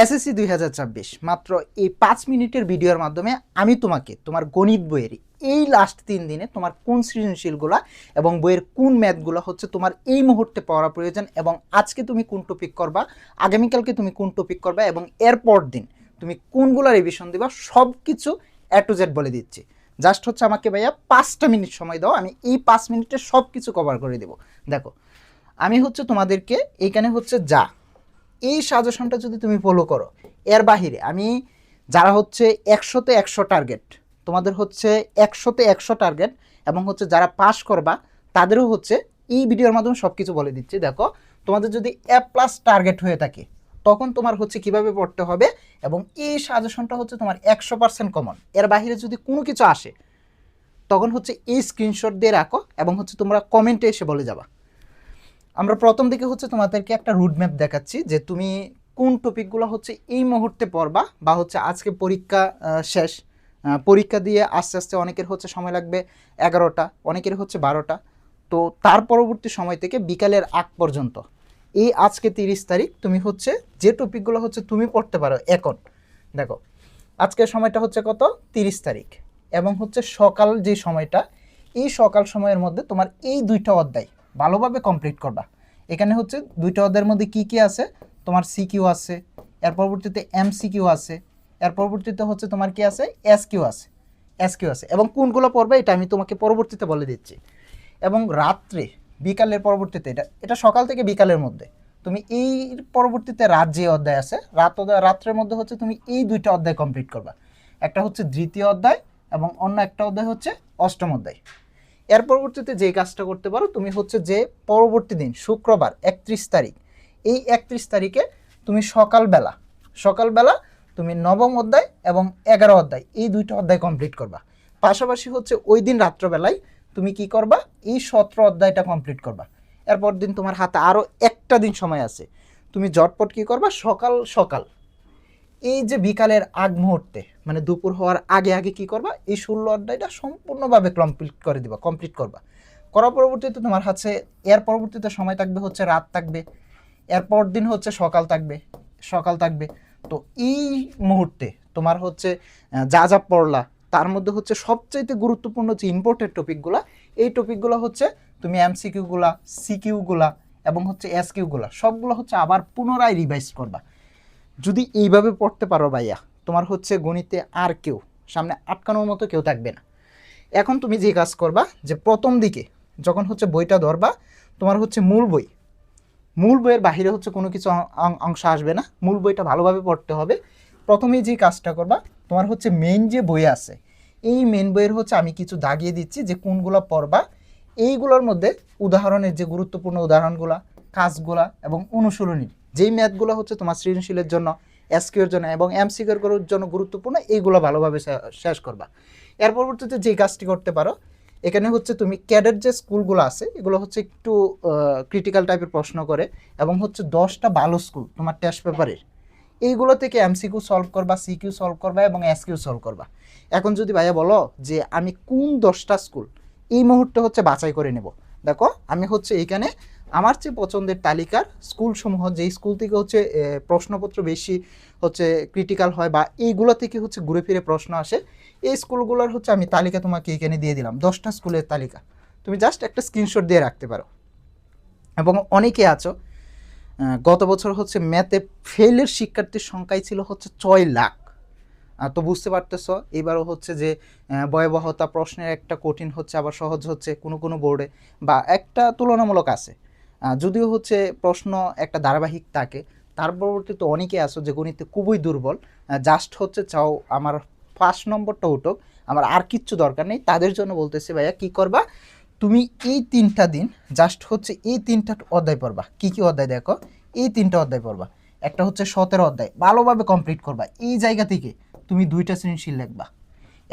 SSC 2024 মাত্র এই 5 মিনিটের ভিডিওর মাধ্যমে আমি তোমাকে তোমার গণিত বইয়ের এই লাস্ট 3 দিনে তোমার কোন সৃজনশীলগুলা এবং বইয়ের কোন ম্যাথগুলো হচ্ছে তোমার এই মুহূর্তে পড়া প্রয়োজন এবং আজকে তুমি কোন টপিক করবা, আগামীকালকে তুমি কোন টপিক করবা এবং এরপর দিন তুমি কোনগুলো রিভিশন দিবা, সব কিছু এ টু জেড বলে দিচ্ছি। জাস্ট হচ্ছে আমাকে ভাইয়া 5টা মিনিট সময় দাও, আমি এই 5 মিনিটে সব কিছু কভার করে দেবো। দেখো, আমি হচ্ছে তোমাদেরকে এইখানে হচ্ছে এই সাজেশনটা যদি তুমি ফলো করো, এর বাহিরে আমি যারা হচ্ছে 100তে 100 টার্গেট, তোমাদের হচ্ছে 100তে 100 টার্গেট এবং হচ্ছে যারা পাস করবা তাদেরও হচ্ছে এই ভিডিওর মাধ্যমে সব কিছু বলে দিচ্ছি। দেখো, তোমাদের যদি A+ টার্গেট হয়ে থাকে তখন তোমার হচ্ছে কিভাবে পড়তে হবে এবং এই সাজেশনটা হচ্ছে তোমার 100% কমন। এর বাহিরে যদি কোনো কিছু আসে তখন হচ্ছে এই স্ক্রিনশট দিয়ে রাখো এবং হচ্ছে তোমরা কমেন্টে এসে বলে যাবা। আমরা প্রথম দিকে হচ্ছে তোমাদেরকে একটা রুটম্যাপ দেখাচ্ছি যে তুমি কোন টপিকগুলো হচ্ছে এই মুহূর্তে পড়বা বা হচ্ছে আজকে পরীক্ষা শেষ, পরীক্ষা দিয়ে আস্তে আস্তে অনেকের হচ্ছে সময় লাগবে 11টা, অনেকের হচ্ছে 12টা। তো তার পরবর্তী সময় থেকে বিকালের আগ পর্যন্ত এই আজকে 30 তারিখ তুমি হচ্ছে যে টপিকগুলো হচ্ছে তুমি পড়তে পারো এখন। দেখো, আজকের সময়টা হচ্ছে কত, 30 তারিখ, এবং হচ্ছে সকাল যে সময়টা, এই সকাল সময়ের মধ্যে তোমার এই 2টা অধ্যায় ভালোভাবে কমপ্লিট করবা। এখানে হচ্ছে 2টা অধ্যায়ের মধ্যে কি কি আছে, তোমার সিকিউ আছে, এর পরবর্তীতে এমসিকিউ আছে, এর পরবর্তীতে হচ্ছে তোমার কি আছে, এসকিউ আছে এবং কোনগুলো পড়বে এটা আমি তোমাকে পরবর্তীতে বলে দিচ্ছি। এবং রাত্রে বিকালের পরবর্তীতে এটা সকাল থেকে বিকালের মধ্যে তুমি এই পরবর্তীতে রাত যে অধ্যায় আছে রাত্রের মধ্যে হচ্ছে তুমি এই 2টা অধ্যায় কমপ্লিট করবা। একটা হচ্ছে দ্বিতীয় অধ্যায় এবং অন্য একটা অধ্যায় হচ্ছে অষ্টম অধ্যায়। এর পরবর্তীতে যে কাজটা করতে পারো, তুমি হচ্ছে যে পরবর্তী দিন শুক্রবার 31 তারিখ, এই 31 তারিখে তুমি সকালবেলা তুমি নবম অধ্যায় এবং 11 অধ্যায় এই 2টা অধ্যায় কমপ্লিট করবা। পাশাপাশি হচ্ছে ওই দিন রাত্রবেলায় তুমি কি করবা, এই 17 অধ্যায়টা কমপ্লিট করবা। এরপর দিন তোমার হাতে আরও একটা দিন সময় আছে, তুমি ঝটপট কি করবা, সকাল সকাল এই যে বিকালের আগ মুহূর্তে মানে দুপুর হওয়ার আগে আগে কি করবা, এই 16 অধ্যায়টা সম্পূর্ণভাবে কমপ্লিট করবা। করার পরবর্তীতে তোমার হাতে এর পরবর্তীতে সময় থাকবে হচ্ছে রাত থাকবে, এরপর দিন হচ্ছে সকাল থাকবে। তো এই মুহূর্তে তোমার হচ্ছে যা যা পড়লা তার মধ্যে হচ্ছে সবচাইতে গুরুত্বপূর্ণ যে ইম্পর্টেন্ট টপিকগুলো, এই টপিকগুলো হচ্ছে তুমি এমসিকিউগুলা, সিকিউগুলা এবং হচ্ছে এসকিউগুলা সবগুলো হচ্ছে আবার পুনরায় রিভাইজ করবা। যদি এইভাবে পড়তে পারো ভাইয়া, তোমার হচ্ছে গণিতে আর কেউ সামনে আটকানোর মতো কেউ থাকবে না। এখন তুমি যে কাজ করবা, যে প্রথম দিকে যখন হচ্ছে বইটা ধরবা, তোমার হচ্ছে মূল বইয়ের বাহিরে হচ্ছে কোনো কিছু অংশ আসবে না, মূল বইটা ভালোভাবে পড়তে হবে। প্রথমেই যে কাজটা করবা, তোমার হচ্ছে মেইন যে বই আছে এই মেইন বইয়ের হচ্ছে আমি কিছু দাগিয়ে দিচ্ছি যে কোনগুলো পড়বা। এইগুলোর মধ্যে উদাহরণের যে গুরুত্বপূর্ণ উদাহরণগুলা, কাজগুলা এবং অনুশীলনীর যেই ম্যাথগুলো হচ্ছে তোমার সৃজনশীলের জন্য, এসকিউর জন্য এবং এমসিকিউর জন্য গুরুত্বপূর্ণ, এইগুলো ভালোভাবে শেষ করবা। এর পরবর্তীতে যে কাজটি করতে পারো, এখানে হচ্ছে তুমি ক্যাডেট যে স্কুলগুলো আছে এগুলো হচ্ছে একটু ক্রিটিক্যাল টাইপের প্রশ্ন করে এবং হচ্ছে 10টা ভালো স্কুল তোমার টেস্ট পেপারের, এইগুলো থেকে এমসিকিউ সলভ করবা, সিকিউ সলভ করবা এবং এসকিউ সলভ করবা। এখন যদি ভাইয়া বলো যে আমি কোন 10টা স্কুল এই মুহূর্তে হচ্ছে বাছাই করে নেব, দেখো আমি হচ্ছে এইখানে আমার যে পছন্দের তালিকার স্কুলসমূহ, যেই স্কুল থেকে হচ্ছে প্রশ্নপত্র বেশি হচ্ছে ক্রিটিক্যাল হয় বা এইগুলো থেকে হচ্ছে ঘুরে ফিরে প্রশ্ন আসে, এই স্কুলগুলোর হচ্ছে আমি তালিকা তোমাকে এখানে দিয়ে দিলাম, 10টা স্কুলের তালিকা। তুমি জাস্ট একটা স্ক্রিনশট দিয়ে রাখতে পারো। এবং অনেকে আছো গত বছর হচ্ছে ম্যাথে ফেলের শিক্ষার্থীর সংখ্যাই ছিল হচ্ছে 6 লাখ। তো বুঝতে পারতেছো এবারও হচ্ছে যে ভয়াবহতা, প্রশ্নের একটা কঠিন হচ্ছে আবার সহজ হচ্ছে কোনো বোর্ডে বা একটা তুলনামূলক আছে, যদিও হচ্ছে প্রশ্ন একটা ধারাবাহিক থাকে। তার পরবর্তীতে অনেকে আসো যে গণিতে খুবই দুর্বল, জাস্ট হচ্ছে চাও আমার 1 নম্বরটা উঠুক, আমার আর কিচ্ছু দরকার নেই, তাদের জন্য বলতেছি ভাইয়া কি করবা, তুমি এই 3টা দিন জাস্ট হচ্ছে এই 3টা অধ্যায় পড়বা। কি কি অধ্যায়, দেখো এই 3টা অধ্যায় পড়বা। একটা হচ্ছে 17 অধ্যায় ভালোভাবে কমপ্লিট করবা, এই জায়গা থেকে তুমি 2টা সৃজনশীল লিখবা।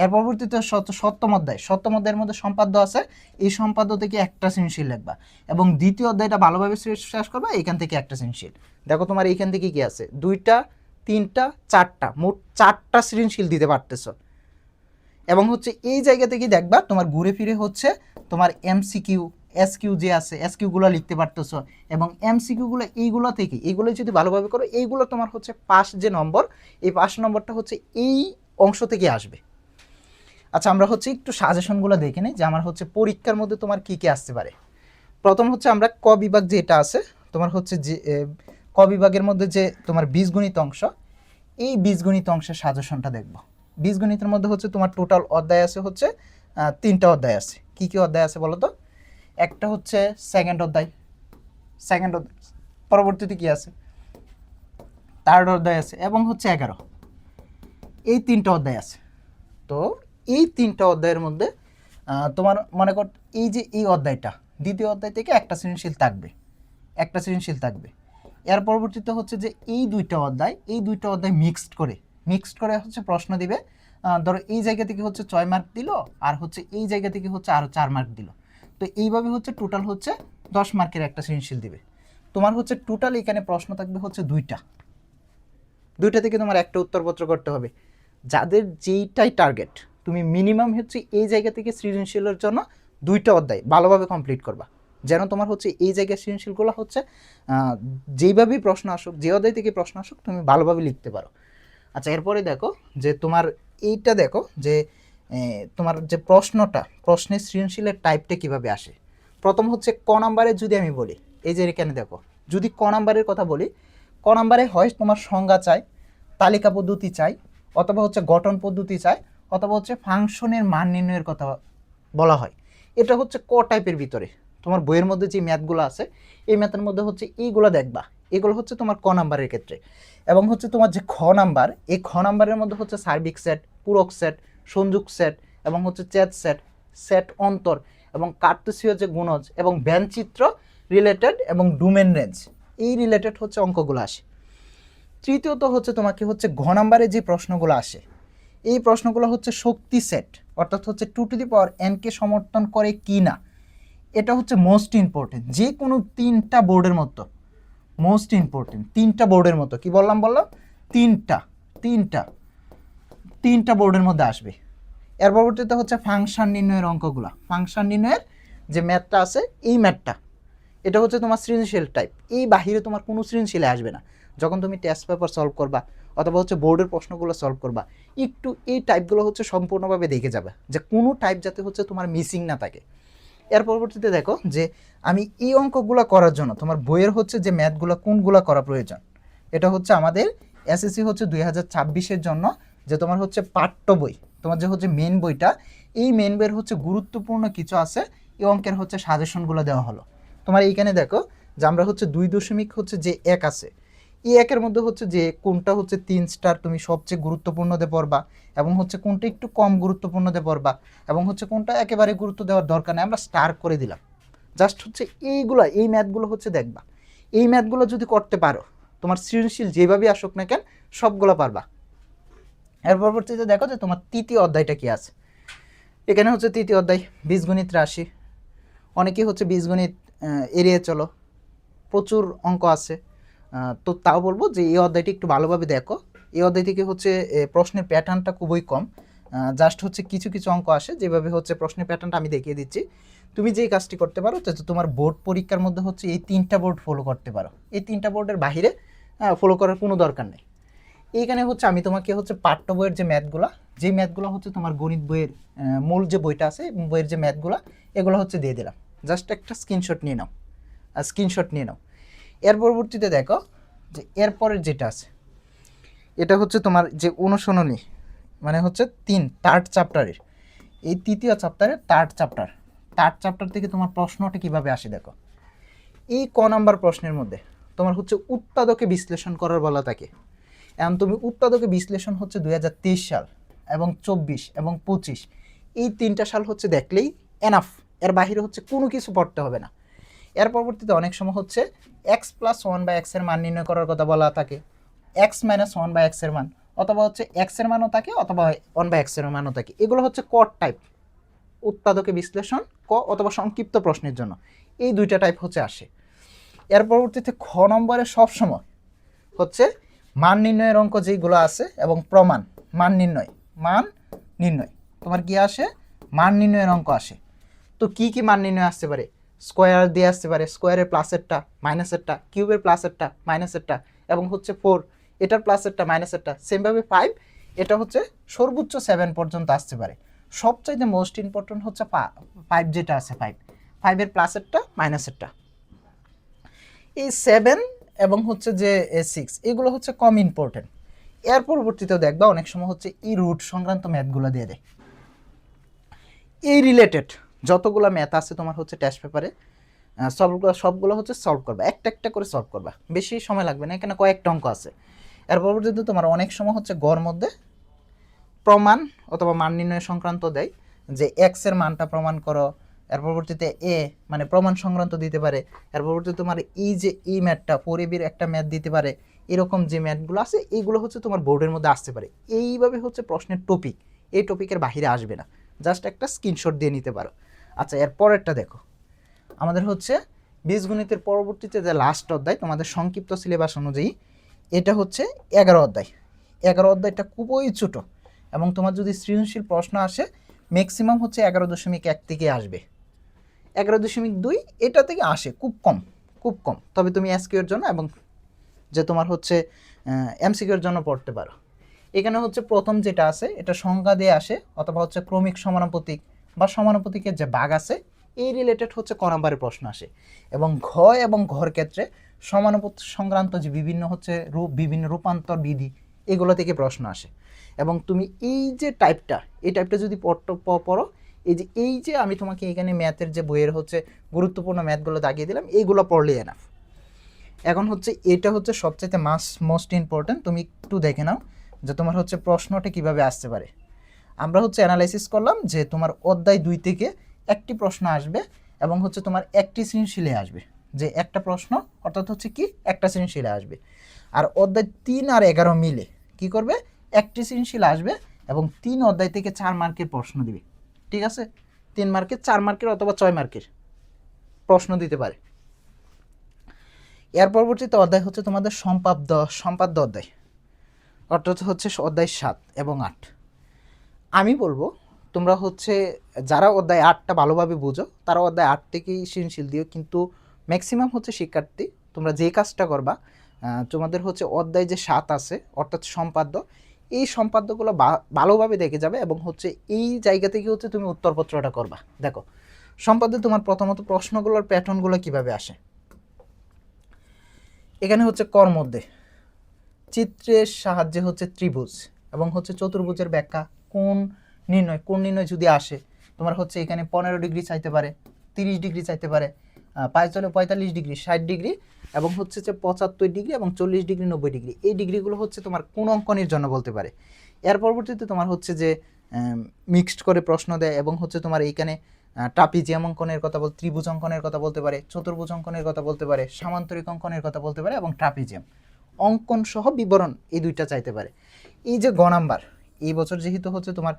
এর পরবর্তীতে সপ্তম অধ্যায়ের মধ্যে সম্পাদ্য আছে, এই সম্পাদ্য থেকে একটা সৃজনশীল লিখবা এবং দ্বিতীয় অধ্যায়টা ভালোভাবে শেষ করবা, এখান থেকে একটা সৃজনশীল। দেখো তোমার এইখান থেকে কি আছে, 2টা, 3টা, 4টা, মোট 4টা সৃজনশীল দিতে পারতেছো। এবং হচ্ছে এই জায়গা থেকে দেখবা তোমার ঘুরে ফিরে হচ্ছে তোমার এমসিকিউ, এসকিউ যে আছে এসকিউগুলো লিখতে পারতেছো, এবং এমসিকিউগুলো এইগুলো থেকে এইগুলো যদি ভালোভাবে করো এইগুলো তোমার হচ্ছে পাস যে নম্বর, এই পাস নম্বরটা হচ্ছে এই অংশ থেকে আসবে। আচ্ছা আমরা হচ্ছে একটু সাজেশনগুলো দেখে নিই যে আমার হচ্ছে পরীক্ষার মধ্যে তোমার কী কী আসতে পারে। প্রথম হচ্ছে আমরা ক বিভাগ যেটা আছে তোমার হচ্ছে যে ক বিভাগের মধ্যে যে তোমার বীজগণিত অংশ, এই বীজগণিত অংশের সাজেশনটা দেখব। বীজগণিতের মধ্যে হচ্ছে তোমার টোটাল অধ্যায় আছে হচ্ছে 3টা অধ্যায় আছে। কি কি অধ্যায় আছে বলো তো? একটা হচ্ছে সেকেন্ড অধ্যায়, পরবর্তীতে কি আছে থার্ড অধ্যায় আছে, এবং হচ্ছে 11, এই 3টা অধ্যায় আছে। তো এই 3টা অধ্যায়ের মধ্যে তোমার মনে কর এই যে এই অধ্যায়টা, দ্বিতীয় অধ্যায় থেকে একটা সৃজনশীল থাকবে। এর পরবর্তীতে হচ্ছে যে এই দুইটা অধ্যায় মিক্সড করে হচ্ছে প্রশ্ন দিবে। ধরো এই জায়গা থেকে হচ্ছে 6 মার্ক দিল, আর হচ্ছে এই জায়গা থেকে হচ্ছে আরও 4 মার্ক দিল। তো এইভাবে হচ্ছে টোটাল হচ্ছে 10 মার্কের একটা সৃজনশীল দিবে। তোমার হচ্ছে টোটাল এখানে প্রশ্ন থাকবে হচ্ছে দুইটা থেকে তোমার একটা উত্তরপত্র করতে হবে। যাদের যেইটাই টার্গেট, তুমি মিনিমাম হচ্ছে এই জায়গা থেকে সৃজনশীলের জন্য 2টা অধ্যায় ভালোভাবে কমপ্লিট করবা, যেন তোমার হচ্ছে এই জায়গায় সৃজনশীলগুলো হচ্ছে যেইভাবেই প্রশ্ন আসুক, যে অধ্যায় থেকে প্রশ্ন আসুক তুমি ভালোভাবে লিখতে পারো। আচ্ছা এরপরে দেখো যে তোমার এইটা দেখো যে তোমার যে প্রশ্নের সৃজনশীলের টাইপটা কিভাবে আসে। প্রথম হচ্ছে ক নাম্বারে যদি আমি বলি, এই যে এখানে দেখো, যদি ক নাম্বারের কথা বলি, ক নাম্বারে হয় তোমার সংজ্ঞা চাই, তালিকা পদ্ধতি চাই, অথবা হচ্ছে গঠন পদ্ধতি চাই, অথবা হচ্ছে ফাংশনের মান নির্ণয়ের কথা বলা হয়। এটা হচ্ছে ক টাইপের ভিতরে। তোমার বইয়ের মধ্যে যে ম্যাথগুলো আছে এই ম্যাথের মধ্যে হচ্ছে এইগুলো দেখবা, এগুলো হচ্ছে তোমার ক নাম্বারের ক্ষেত্রে। এবং হচ্ছে তোমার যে খ নাম্বার, এই খ নাম্বারের মধ্যে হচ্ছে সার্বিক সেট, পূরক সেট, সংযোগ সেট, এবং হচ্ছে চ্যাট সেট, সেট অন্তর, এবং কার্তেসীয় যে গুণজ, এবং ব্যঞ্চিত্র রিলেটেড, এবং ডোমেন রেঞ্জ, এই রিলেটেড হচ্ছে অঙ্কগুলো আসে। তৃতীয়ত হচ্ছে তোমাকে হচ্ছে ঘ নাম্বারে যে প্রশ্নগুলো আসে, এই প্রশ্নগুলো হচ্ছে শক্তি সেট, অর্থাৎ হচ্ছে 2n কে সমর্থন করে কি না। এটা হচ্ছে মোস্ট ইম্পর্টেন্ট, যে কোনো 3টা বোর্ডের মতো মোস্ট ইম্পর্টেন্ট, 3টা বোর্ডের মতো। কি বললাম তিনটা বোর্ডের মধ্যে আসবে। এর পরবর্তীতে হচ্ছে ফাংশন নির্ণয়ের অঙ্কগুলো, ফাংশন নির্ণয়ের যে ম্যাথটা আছে এই ম্যাথটা, এটা হচ্ছে তোমার সৃজনশীল টাইপ। এই বাহিরে তোমার কোনো সৃজনশীলে আসবে না। যখন তুমি টেস্ট পেপার সলভ করবা অথবা হচ্ছে বোর্ডের প্রশ্নগুলো সলভ করবা, একটু এই টাইপগুলো হচ্ছে সম্পূর্ণভাবে দেখে যাবে যে কোনো টাইপ যাতে হচ্ছে তোমার মিসিং না থাকে। এর পরবর্তীতে দেখো যে আমি এই অঙ্কগুলো করার জন্য তোমার বইয়ের হচ্ছে যে ম্যাথগুলো কোনগুলো করা প্রয়োজন, এটা হচ্ছে আমাদের এসএসসি হচ্ছে 2026-এর জন্য যে তোমার হচ্ছে পাঠ্য বই, তোমার যে হচ্ছে মেন বইটা, এই মেন বইয়ের হচ্ছে গুরুত্বপূর্ণ কিছু আছে এই অঙ্কের হচ্ছে সাজেশনগুলো দেওয়া হলো। তোমার এইখানে দেখো যে আমরা হচ্ছে 2 হচ্ছে যে 1 আছে, এই একের মধ্যে হচ্ছে যে কোনটা হচ্ছে 3 স্টার তুমি সবচেয়ে গুরুত্বপূর্ণ দিয়ে পড়বা, এবং হচ্ছে কোনটা একটু কম গুরুত্বপূর্ণ দিয়ে পড়বা, এবং হচ্ছে কোনটা একেবারে গুরুত্ব দেওয়ার দরকার নেই আমরা স্টার করে দিলাম। জাস্ট হচ্ছে এই ম্যাথগুলো হচ্ছে দেখবা, এই ম্যাথগুলো যদি করতে পারো তোমার সৃজনশীল যেভাবে আসুক না কেন সবগুলো পারবা। এর পরবর্তীতে দেখো যে তোমার তৃতীয় অধ্যায়টা কি আছে। এখানে হচ্ছে তৃতীয় অধ্যায় বীজগণিত রাশি। অনেকেই হচ্ছে বীজগণিত এড়িয়ে চলো, প্রচুর অঙ্ক আছে। তো তাও বলবো যে এই অধ্যায়টি একটু ভালোভাবে দেখো। এই অধ্যায় থেকে হচ্ছে প্রশ্নের প্যাটার্নটা খুবই কম, জাস্ট হচ্ছে কিছু কিছু অঙ্ক আসে যেভাবে হচ্ছে প্রশ্নের প্যাটার্নটা আমি দেখিয়ে দিচ্ছি। তুমি যেই কাজটি করতে পারো যে তোমার বোর্ড পরীক্ষার মধ্যে হচ্ছে এই 3টা বোর্ড ফলো করতে পারো, এই 3টা বোর্ডের বাইরে ফলো করার কোনো দরকার নেই। এইখানে হচ্ছে আমি তোমাকে হচ্ছে পাঠ্য বইয়ের যে ম্যাথগুলো হচ্ছে তোমার গণিত বইয়ের মূল যে বইটা আছে বইয়ের যে ম্যাথগুলো এগুলো হচ্ছে দিয়ে দিলাম, জাস্ট একটা স্ক্রিনশট নিয়ে নাও। এর পরবর্তীতে দেখো যে এরপরের যেটা আছে এটা হচ্ছে তোমার যে অনুশীলনী, মানে হচ্ছে থার্ড চ্যাপ্টারের, এই তৃতীয় চ্যাপ্টারের থার্ড চ্যাপ্টার থেকে তোমার প্রশ্নটা কিভাবে আসে দেখো। এই ক নাম্বার প্রশ্নের মধ্যে তোমার হচ্ছে উৎপাদকে বিশ্লেষণ করার বলা থাকে। এখন তুমি উৎপাদকে বিশ্লেষণ হচ্ছে 2023 সাল এবং 24 এবং 25, এই 3টা সাল হচ্ছে দেখলেই এনাফ, এর বাইরে হচ্ছে কোনো কিছু পড়তে হবে না। এর পরবর্তীতে অনেক সময় হচ্ছে x+1/x এর মান নির্ণয় করার কথা বলা থাকে, x-1/x এর মান, অথবা হচ্ছে x এর মানও থাকে অথবা 1/x এর মানও থাকে। এগুলো হচ্ছে কট টাইপ, উৎপাদকে বিশ্লেষণ ক অথবা সংক্ষিপ্ত প্রশ্নের জন্য এই 2টা টাইপ হচ্ছে আসে। এর পরবর্তীতে খ নম্বরে সবসময় হচ্ছে মান নির্ণয়ের অঙ্ক যেগুলো আছে এবং প্রমাণ, মান নির্ণয় তোমার কি আসে, মান নির্ণয়ের অঙ্ক আসে। তো কি মান নির্ণয় আসতে পারে, স্কোয়ার দিয়ে আসতে পারে, স্কোয়ারের প্লাসেরটা মাইনাসেরটা, কিউবের প্লাসেরটা মাইনাসেরটা, এবং হচ্ছে 4 এটার প্লাসেরটা মাইনাসেরটা, সেমভাবে 5 এটা হচ্ছে সর্বোচ্চ 7 পর্যন্ত আসতে পারে। সবচাইতে মোস্ট ইম্পর্টেন্ট হচ্ছে 5 যেটা আছে, 5 এর প্লাসেরটা মাইনাসেরটা। এই 7 এবং হচ্ছে যে 6 এগুলো হচ্ছে কম ইম্পর্টেন্ট। এর পরবর্তীতেও দেখবা অনেক সময় হচ্ছে এই রুট সংক্রান্ত ম্যাথগুলো দিয়ে দেয়। এই রিলেটেড যতগুলো ম্যাথ আছে তোমার হচ্ছে টেস্ট পেপারে সবগুলো হচ্ছে সলভ করবা, একটা একটা করে সলভ করবা, বেশি সময় লাগবে না, এখানে কয়েকটা অঙ্ক আছে। এর পরবর্তীতে তোমার অনেক সময় হচ্ছে গড় মধ্যে প্রমাণ অথবা মান নির্ণয় সংক্রান্ত দেয়, যে এক্স এর মানটা প্রমাণ করো। এর পরবর্তীতে এ মানে প্রমাণ সংক্রান্ত দিতে পারে। এর পরবর্তীতে তোমার এই যে এই ম্যাথটা পরিবির একটা ম্যাথ দিতে পারে। এরকম যে ম্যাথগুলো আছে এইগুলো হচ্ছে তোমার বোর্ডের মধ্যে আসতে পারে। এইভাবে হচ্ছে প্রশ্নের টপিক, এই টপিকের বাহিরে আসবে না, জাস্ট একটা স্ক্রিনশট দিয়ে নিতে পারো। আচ্ছা, এর পরেরটা দেখো, আমাদের হচ্ছে বীজগণিতের পরবর্তীতে যে লাস্ট অধ্যায় তোমাদের সংক্ষিপ্ত সিলেবাস অনুযায়ী, এটা হচ্ছে 11 অধ্যায়। 11 অধ্যায়টা খুবই ছোটো, এবং তোমার যদি সৃজনশীল প্রশ্ন আসে ম্যাক্সিমাম হচ্ছে 11.1 থেকে আসবে, 11.2 এটা থেকে আসে, খুব কম খুব কম। তবে তুমি এসকিউ এর জন্য এবং যে তোমার হচ্ছে এমসিকিউ এর জন্য পড়তে পারো। এখানে হচ্ছে প্রথম যেটা আছে এটা সংজ্ঞা দিয়ে আসে, অথবা হচ্ছে ক্রমিক সমানুপাতিক বা সমানুপাতিকের যে ভাগ আছে এই রিলেটেড হচ্ছে ক নম্বরের প্রশ্ন আসে। এবং ঘ এবং ঘর ক্ষেত্রে সমানুপাতিক সংক্রান্ত যে বিভিন্ন হচ্ছে বিভিন্ন রূপান্তর বিধি এগুলো থেকে প্রশ্ন আসে। এবং তুমি এই যে টাইপটা, এই টাইপটা যদি পড়ো, এই যে আমি তোমাকে এখানে ম্যাথের যে বইয়ের হচ্ছে গুরুত্বপূর্ণ ম্যাথগুলো দাগিয়ে দিলাম, এইগুলো পড়লেই এনাফ। এখন হচ্ছে এটা হচ্ছে সবচেয়ে মোস্ট ইম্পর্টেন্ট, তুমি একটু দেখে নাও যে তোমার হচ্ছে প্রশ্নটা কিভাবে আসতে পারে। আমরা হচ্ছে অ্যানালাইসিস করলাম যে তোমার অধ্যায় 2 থেকে একটি প্রশ্ন আসবে, এবং হচ্ছে তোমার একটি সৃজনশীলে আসবে, যে একটা প্রশ্ন অর্থাৎ হচ্ছে কি একটা সৃজনশীলে আসবে। আর অধ্যায় 3 আর 11 মিলে কি করবে, একটি সৃজনশীল আসবে, এবং 3 অধ্যায় থেকে 4 মার্কের প্রশ্ন দিবে। ঠিক আছে, 3 মার্কের, 4 মার্কের অথবা 6 মার্কের প্রশ্ন দিতে পারে। এর পরবর্তীতে অধ্যায় হচ্ছে তোমাদের সম্পাদ্য অধ্যায়, অর্থাৎ হচ্ছে অধ্যায় 7 এবং 8। আমি বলবো তোমরা হচ্ছে যারা অধ্যায় 8টা ভালোভাবে বুঝো তারা অধ্যায় 8 থেকেই সৃজনশীল দিও, কিন্তু ম্যাক্সিমাম হচ্ছে শিক্ষার্থী তোমরা যে কাজটা করবা, তোমাদের হচ্ছে অধ্যায় যে 7 আছে অর্থাৎ সম্পাদ্য, এই সম্পাদ্যগুলো ভালোভাবে দেখে যাবে, এবং হচ্ছে এই জায়গা থেকে হচ্ছে তুমি উত্তরপত্রটা করবা। দেখো সম্পাদ্যে তোমার প্রথমত প্রশ্নগুলোর প্যাটার্নগুলো কিভাবে আসে। এখানে হচ্ছে কর মধ্যে চিত্রের সাহায্যে হচ্ছে ত্রিভুজ এবং হচ্ছে চতুর্ভুজের ব্যাখ্যা, কোন নির্ণয় যদি আসে, তোমার হচ্ছে এখানে 15 ডিগ্রি চাইতে পারে, 30 ডিগ্রি চাইতে পারে, 45 ডিগ্রি, 60 ডিগ্রি, এবং হচ্ছে যে 75 ডিগ্রি এবং 40 ডিগ্রি, 90 ডিগ্রি, এই ডিগ্রিগুলো হচ্ছে তোমার কোন অঙ্কনের জন্য বলতে পারে। এর পরবর্তীতে তোমার হচ্ছে যে মিক্সড করে প্রশ্ন দেয়, এবং হচ্ছে তোমার এইখানে ট্রাপিজিয়াম অঙ্কনের কথা ত্রিভুজ অঙ্কনের কথা বলতে পারে, চতুর্ভুজ অঙ্কনের কথা বলতে পারে, সামান্তরিক অঙ্কনের কথা বলতে পারে, এবং ট্রাপিজিয়াম অঙ্কন সহ বিবরণ এই দুইটা চাইতে পারে। এই যে গ নাম্বার, এই বছর যেহেতু হচ্ছে তোমার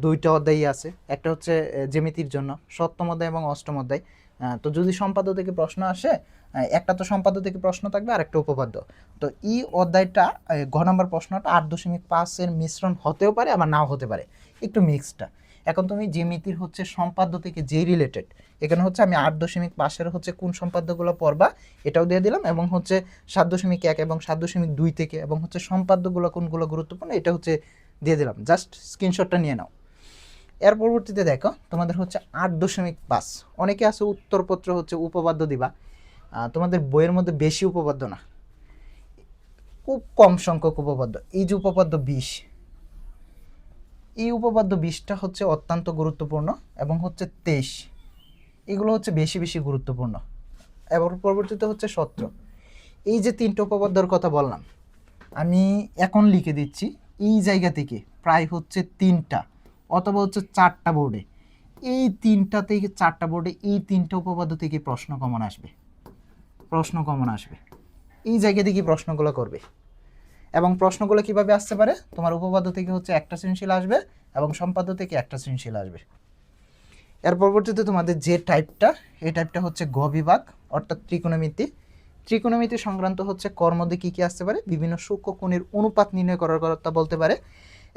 2টা অধ্যায়ই আছে, একটা হচ্ছে জ্যামিতির জন্য 7ম অধ্যায় এবং 8ম অধ্যায়। তো যদি সম্পাদ্য থেকে প্রশ্ন আসে, একটা তো সম্পাদ্য থেকে প্রশ্ন থাকবে আর একটা উপপাদ্য। তো এই অধ্যায়টা গ নাম্বার প্রশ্নটা 8.5 মিশ্রণ হতেও পারে আবার নাও হতে পারে, একটু মিক্সডটা। এখন তুমি জ্যামিতির হচ্ছে সম্পাদ্য থেকে যেই রিলেটেড, এখানে হচ্ছে আমি 8.5 হচ্ছে কোন সম্পাদ্যগুলো পড়বা এটাও দিয়ে দিলাম, এবং হচ্ছে 7.1 এবং 7.2 থেকে, এবং হচ্ছে সম্পাদ্যগুলো কোনগুলো গুরুত্বপূর্ণ এটা হচ্ছে দিয়ে দিলাম, জাস্ট স্ক্রিনশটটা নিয়ে নাও। এর পরবর্তীতে দেখো তোমাদের হচ্ছে 8.5, অনেকে আছে উত্তরপত্র হচ্ছে উপপাদ্য দিবা, তোমাদের বইয়ের মধ্যে বেশি উপপাদ্য না, খুব কম সংখ্যক উপপাদ্য। এই যে উপপাদ্য 20, এই উপপাদ্য 20টা হচ্ছে অত্যন্ত গুরুত্বপূর্ণ, এবং হচ্ছে 23 এগুলো হচ্ছে বেশি বেশি গুরুত্বপূর্ণ। এবার পরবর্তীতে হচ্ছে 17। এই যে 3টে উপপাদ্যর কথা বললাম আমি এখন লিখে দিচ্ছি, এই জায়গা থেকে প্রায় হচ্ছে 3টা অথবা হচ্ছে 4টা বোর্ডে, এই 3টা থেকে 4টা বোর্ডে এই 3টে উপপাদ্য থেকে প্রশ্ন কমন আসবে, এই জায়গা থেকে প্রশ্নগুলো করবে। এবং প্রশ্নগুলো কিভাবে আসতে পারে, তোমার উপপাদ্য থেকে হচ্ছে একটা সৃজনশীল আসবে এবং সম্পাদ্য থেকে একটা সৃজনশীল আসবে। এর পরবর্তীতে তোমাদের যে টাইপটা, এই টাইপটা হচ্ছে গ বিভাগ, অর্থাৎ ত্রিকোণমিতি সংক্রান্ত হচ্ছে কর মধ্যে কী কী আসতে পারে, বিভিন্ন সূক্ষ্ম কোণের অনুপাত নির্ণয় করার কথা বলতে পারে,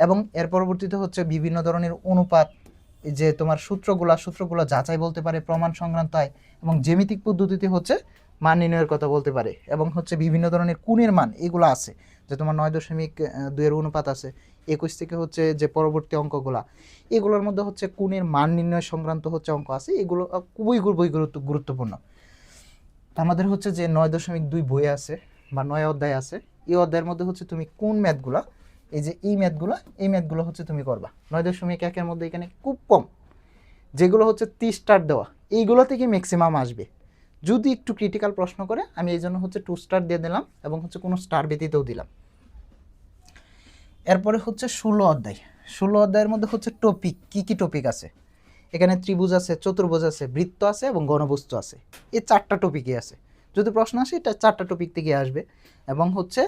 এবং এর পরবর্তীতে হচ্ছে বিভিন্ন ধরনের অনুপাত, এই যে তোমার সূত্রগুলো যাচাই বলতে পারে, প্রমাণ সংক্রান্ত আয়, এবং জ্যামিতিক পদ্ধতিতে হচ্ছে মান নির্ণয়ের কথা বলতে পারে, এবং হচ্ছে বিভিন্ন ধরনের কোণের মান এগুলো আছে, যে তোমার 9.2 অনুপাত আছে, 21 থেকে হচ্ছে যে পরবর্তী অঙ্কগুলা, এগুলোর মধ্যে হচ্ছে কোণের মান নির্ণয় সংক্রান্ত হচ্ছে অঙ্ক আছে, এগুলো খুবই গুরুত্বপূর্ণ। আমাদের হচ্ছে যে 9.2 বই আছে বা 9 অধ্যায় আছে, এই অধ্যায়ের মধ্যে হচ্ছে তুমি কোন ম্যাথগুলা, এই যে এই ম্যাথগুলো হচ্ছে তুমি করবা। 9.1-এর মধ্যে এখানে খুব কম, যেগুলো হচ্ছে 30 স্টার দেওয়া, এইগুলো থেকে ম্যাক্সিমাম আসবে। যদি একটু ক্রিটিক্যাল প্রশ্ন করে আমি এই জন্য হচ্ছে 2 স্টার দিয়ে দিলাম, এবং হচ্ছে কোনো স্টার ব্যতীতও দিলাম। এরপরে হচ্ছে 16 অধ্যায়ের মধ্যে হচ্ছে টপিক, কি টপিক আছে, এখানে ত্রিভুজ আছে, চতুর্ভুজ আছে, বৃত্ত আছে এবং ঘনবস্তু আছে, এই 4টা টপিকই আছে। যদি প্রশ্ন আসে এটা 4টা টপিক থেকে আসবে। এবং হচ্ছে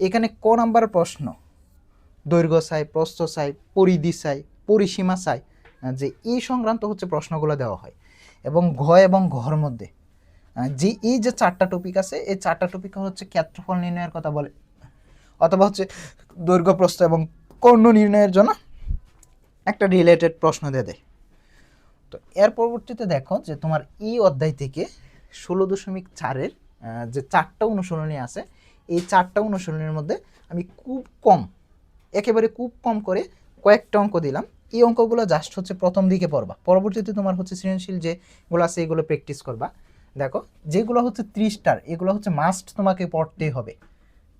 এখানে ক নাম্বার প্রশ্ন, দৈর্ঘ্য চাই, প্রস্থ চাই, পরিধি চাই, পরিসীমা চাই, যে এই সংক্রান্ত হচ্ছে প্রশ্নগুলো দেওয়া হয়। এবং এবং ঘর মধ্যে যে এই যে 4টা টপিক আছে, এই 4টা টপিক হচ্ছে ক্ষেত্রফল নির্ণয়ের কথা বলে, অথবা হচ্ছে দৈর্ঘ্য, প্রস্থ এবং কর্ণ নির্ণয়ের জন্য একটা রিলেটেড প্রশ্ন দিয়ে দেয়। তো এর পরবর্তীতে দেখো যে তোমার এই অধ্যায় থেকে 16.4-এর যে 4টা অনুশীলনী আছে, এই 4টা অনুশীলনীর মধ্যে আমি একেবারে খুব কম করে কয়েকটা অঙ্ক দিলাম। এই অঙ্কগুলো জাস্ট হচ্ছে প্রথম দিকে পড়বা, পরবর্তীতে তোমার হচ্ছে সৃজনশীল যেগুলো আছে এগুলো প্র্যাকটিস করবা। দেখো যেগুলো হচ্ছে 30 স্টার, এগুলো হচ্ছে মাস্ট তোমাকে পড়তেই হবে।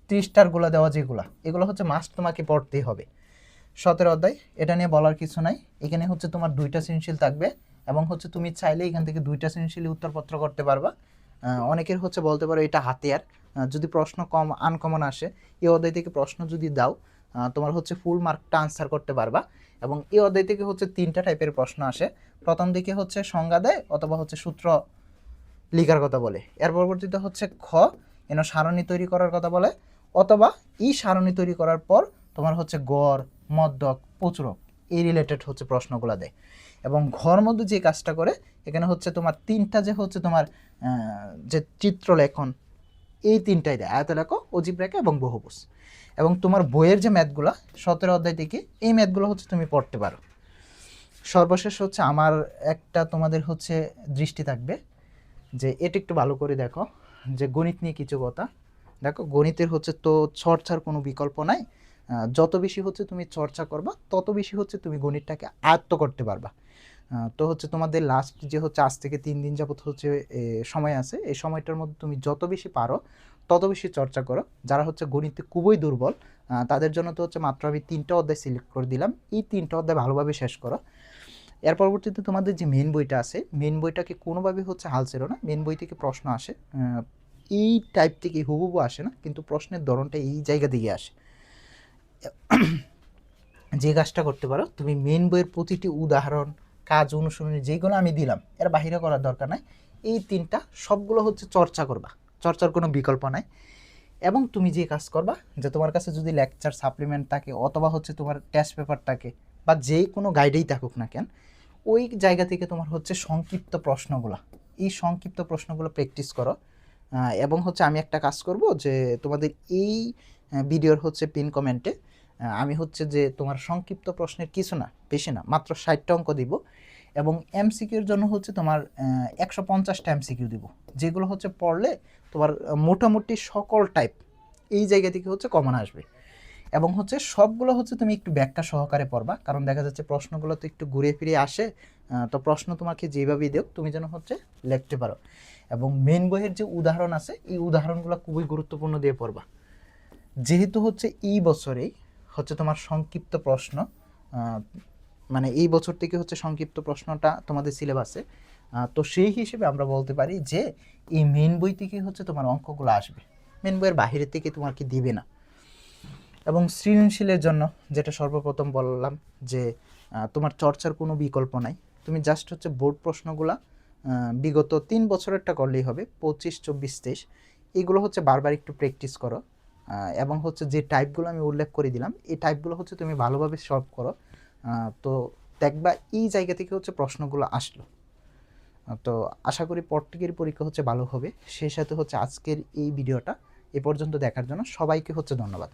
30 স্টারগুলো দেওয়া এগুলো হচ্ছে মাস্ট তোমাকে পড়তেই হবে। 17 অধ্যায়, এটা নিয়ে বলার কিছু নাই। এখানে হচ্ছে তোমার 2টা সৃজনশীল থাকবে, এবং হচ্ছে তুমি চাইলে এখান থেকে 2টা সৃজনশীল উত্তরপত্র করতে পারবা। অনেকের হচ্ছে বলতে পারো এটা হাতিয়ার, যদি প্রশ্ন আনকমন আসে এই অধ্যায় থেকে প্রশ্ন যদি দাও, তোমার হচ্ছে ফুল মার্কটা আনসার করতে পারবা। এবং এই অধ্যায় থেকে হচ্ছে 3টা টাইপের প্রশ্ন আসে। প্রথম দিকে হচ্ছে সংজ্ঞা দেয়, অথবা হচ্ছে সূত্র লেখার কথা বলে। এর পরবর্তীতে হচ্ছে সারণী তৈরি করার কথা বলে, অথবা এই সারণী তৈরি করার পর তোমার হচ্ছে গড়, মধ্যক, প্রচুরক এই রিলেটেড হচ্ছে প্রশ্নগুলো দেয়। এবং ঘর মধ্যে যে কাজটা করে, এখানে হচ্ছে তোমার 3টা যে হচ্ছে তোমার যে চিত্রলেখন, এই 3টাই দেয়, আয়তলেখ, অজীব রেখা এবং বহুভুজ। এবং তোমার বইয়ের যে ম্যাথগুলো 17 অধ্যায় থেকে, এই ম্যাথগুলো হচ্ছে তুমি পড়তে পারো। সর্বশেষ হচ্ছে আমার একটা তোমাদের হচ্ছে দৃষ্টি থাকবে, যে এটা একটু ভালো করে দেখো, যে গণিত নিয়ে কিছু কথা। দেখো গণিতের হচ্ছে তো চর্চার কোনো বিকল্প নাই, যত বেশি হচ্ছে তুমি চর্চা করবা তত বেশি হচ্ছে তুমি গণিতটাকে আয়ত্ত করতে পারবা। তো হচ্ছে তোমাদের লাস্ট যে হচ্ছে আজ থেকে 3 দিন যাবত হচ্ছে সময় আছে, এই সময়টার মধ্যে তুমি যত বেশি পারো তত বেশি চর্চা করো। যারা হচ্ছে গণিতে খুবই দুর্বল তাদের জন্য তো হচ্ছে মাত্র আমি 3টা অধ্যায় সিলেক্ট করে দিলাম, এই 3টা অধ্যায় ভালোভাবে শেষ করো। এর পরবর্তীতে তোমাদের যে মেন বইটা আছে, মেন বইটাকে কোনোভাবে হচ্ছে হাল ছেড়ো না। মেন বই থেকে প্রশ্ন আসে, এই টাইপ থেকে হুবহু আসে না, কিন্তু প্রশ্নের ধরনটা এই জায়গা থেকে আসে। যে কাজটা করতে পারো, তুমি মেন বইয়ের প্রতিটি উদাহরণ, কাজ, অনুশীলনী যেগুলো আমি দিলাম এর বাহিরে করার দরকার নাই, এই 3টা সবগুলো হচ্ছে চর্চা করবা, চর্চার কোনো বিকল্প নাই। এবং তুমি যে কাজ করবা, যে তোমার কাছে যদি লেকচার সাপ্লিমেন্ট থাকে, অথবা হচ্ছে তোমার টেস্ট পেপার থাকে, বা যে কোনো গাইডেই থাকুক না কেন, ওই জায়গা থেকে তোমার হচ্ছে সংক্ষিপ্ত প্রশ্নগুলো প্র্যাকটিস করো। এবং হচ্ছে আমি একটা কাজ করব, যে তোমাদের এই ভিডিওর হচ্ছে পিন কমেন্টে আমি হচ্ছে যে তোমার সংক্ষিপ্ত প্রশ্নের কিছু না, বেশি না, মাত্র 60টা অঙ্ক দিব। এবং এমসিকিউর জন্য হচ্ছে তোমার 150টা এমসিকিউ দিব, যেগুলো হচ্ছে পড়লে তোমার মোটামুটি সকল টাইপ এই জায়গা থেকে হচ্ছে কমন আসবে। এবং হচ্ছে সবগুলো হচ্ছে তুমি একটু ব্যাখ্যা সহকারে পড়বা, কারণ দেখা যাচ্ছে প্রশ্নগুলো তো একটু ঘুরে ফিরে আসে, তো প্রশ্ন তোমাকে যেভাবেই দেও তুমি যেন হচ্ছে লিখতে পারো। এবং মেন বইয়ের যে উদাহরণ আছে, এই উদাহরণগুলো খুবই গুরুত্বপূর্ণ দিয়ে পড়বা। যেহেতু হচ্ছে এই বছরেই হচ্ছে তোমার সংক্ষিপ্ত প্রশ্ন, মানে এই বছর থেকে হচ্ছে সংক্ষিপ্ত প্রশ্নটা তোমাদের সিলেবাসে, তো সেই হিসেবে আমরা বলতে পারি যে এই মেন বই থেকে হচ্ছে তোমার অঙ্কগুলো আসবে, মেন বইয়ের বাহিরের থেকে তোমাকে দিবে না। এবং সৃজনশীলের জন্য যেটা সর্বপ্রথম বললাম, যে তোমার চর্চার কোনো বিকল্প নাই, তুমি জাস্ট হচ্ছে বোর্ড প্রশ্নগুলা বিগত 3 বছরেরটা করলেই হবে, 25, 24, 23 এইগুলো হচ্ছে বারবার একটু প্র্যাকটিস করো। এবং হচ্ছে যে টাইপগুলো আমি উল্লেখ করে দিলাম, এই টাইপগুলো হচ্ছে তুমি ভালোভাবে সলভ করো, তো দেখবা এই জায়গা থেকে হচ্ছে প্রশ্নগুলো আসলো। তো আশা করি প্রত্যেকের পরীক্ষা হচ্ছে ভালো হবে। সেই সাথে হচ্ছে আজকের এই ভিডিওটা এ পর্যন্ত দেখার জন্য সবাইকে হচ্ছে ধন্যবাদ।